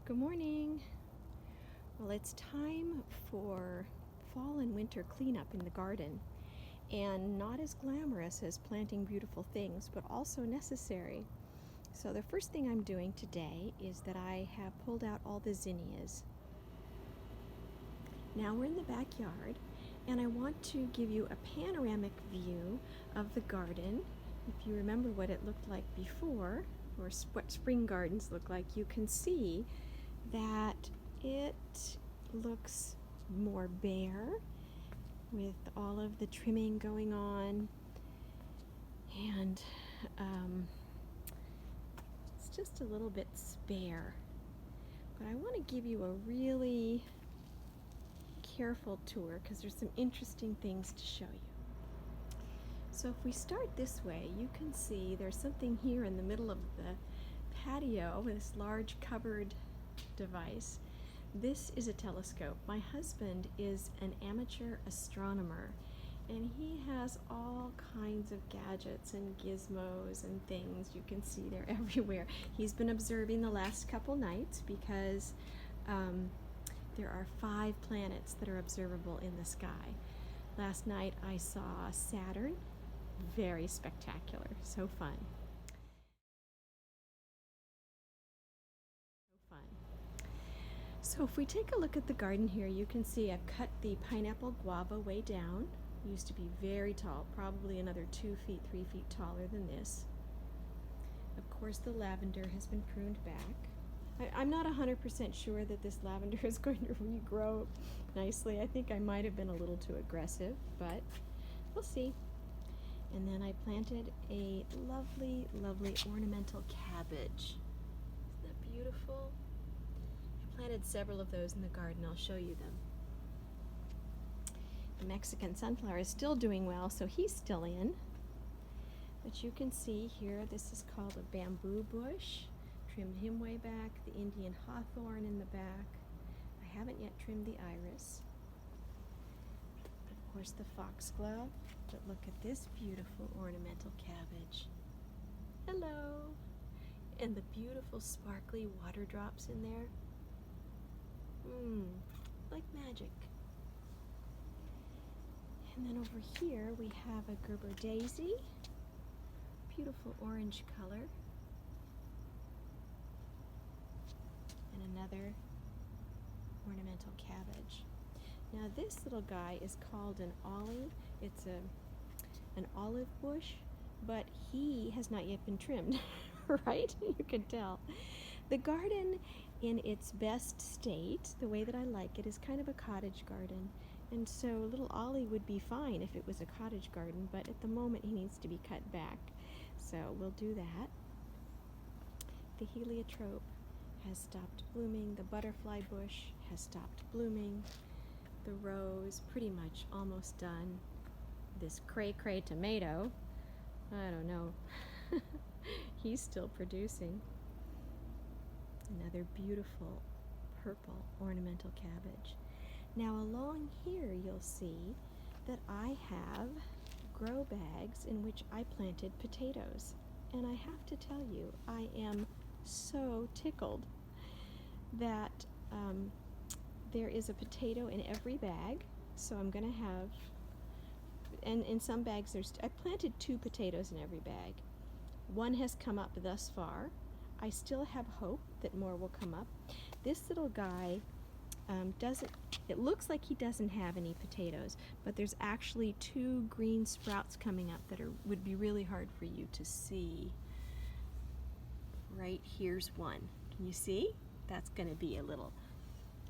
Good morning. Well, it's time for fall and winter cleanup in the garden, and not as glamorous as planting beautiful things, but also necessary. So the first thing I'm doing today is that I have pulled out all the zinnias. Now we're in the backyard, and I want to give you a panoramic view of the garden. If you remember what it looked like before, or what spring gardens look like, you can see that it looks more bare with all of the trimming going on, and it's just a little bit spare. But I want to give you a really careful tour because there's some interesting things to show you. So if we start this way, you can see there's something here in the middle of the patio, this large covered device. This is a telescope. My husband is an amateur astronomer, and he has all kinds of gadgets and gizmos and things. You can see they're everywhere. He's been observing the last couple nights because there are 5 planets that are observable in the sky. Last night I saw Saturn. Very spectacular. So fun. So if we take a look at the garden here, you can see I've cut the pineapple guava way down. It used to be very tall, probably another 2 feet, 3 feet taller than this. Of course, the lavender has been pruned back. I'm not 100% sure that this lavender is going to regrow nicely. I think I might have been a little too aggressive, but we'll see. And then I planted a lovely, lovely ornamental cabbage. Isn't that beautiful? I planted several of those in the garden. I'll show you them. The Mexican sunflower is still doing well, so he's still in. But you can see here, this is called a bamboo bush. Trimmed him way back. The Indian hawthorn in the back. I haven't yet trimmed the iris. Of course, the foxglove. But look at this beautiful ornamental cabbage. Hello! And the beautiful sparkly water drops in there. Like magic. And then over here we have a Gerber daisy. Beautiful orange color. And another ornamental cabbage. Now this little guy is called an ollie. It's an olive bush, but he has not yet been trimmed, right? You can tell. The garden in its best state, the way that I like it, is kind of a cottage garden. And so little Ollie would be fine if it was a cottage garden, but at the moment he needs to be cut back. So we'll do that. The heliotrope has stopped blooming. The butterfly bush has stopped blooming. The rose, pretty much almost done. This cray-cray tomato, I don't know. He's still producing. Another beautiful purple ornamental cabbage. Now along here you'll see that I have grow bags in which I planted potatoes. And I have to tell you, I am so tickled that there is a potato in every bag. So I'm going to have, and in some bags I planted 2 potatoes in every bag. 1 has come up thus far. I still have hope that more will come up. This little guy it looks like he doesn't have any potatoes, but there's actually 2 green sprouts coming up that would be really hard for you to see. Right here's one. Can you see? That's going to be a little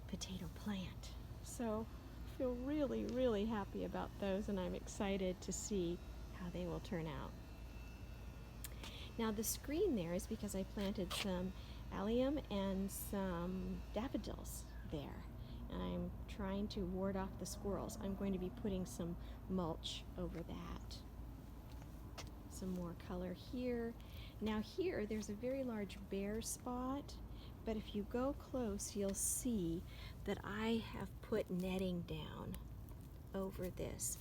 potato plant. So I feel really, really happy about those, and I'm excited to see how they will turn out. Now the screen there is because I planted some allium and some daffodils there, and I'm trying to ward off the squirrels. I'm going to be putting some mulch over that. Some more color here. Now here there's a very large bare spot, but if you go close you'll see that I have put netting down over this.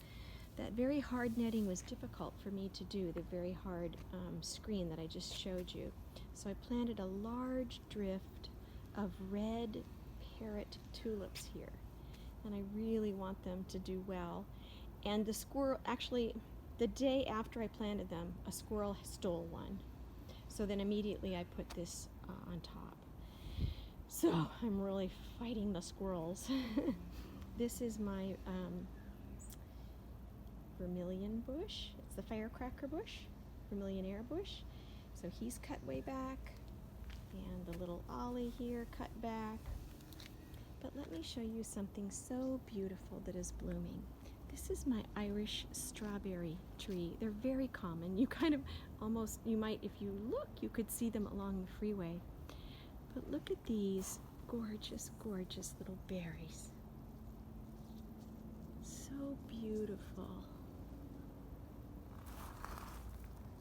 That very hard netting was difficult for me to do, the very hard screen that I just showed you. So I planted a large drift of red parrot tulips here, and I really want them to do well. And the squirrel, actually, the day after I planted them, a squirrel stole one. So then immediately I put this on top. So I'm really fighting the squirrels. This is my vermilion bush. It's the firecracker bush, vermilionaire bush. So he's cut way back, and the little ollie here cut back. But let me show you something so beautiful that is blooming. This is my Irish strawberry tree. They're very common. You kind of almost, you might, if you look, you could see them along the freeway. But look at these gorgeous, gorgeous little berries. So beautiful.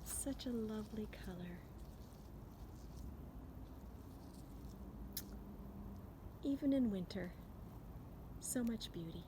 Such a lovely color. Even in winter, so much beauty.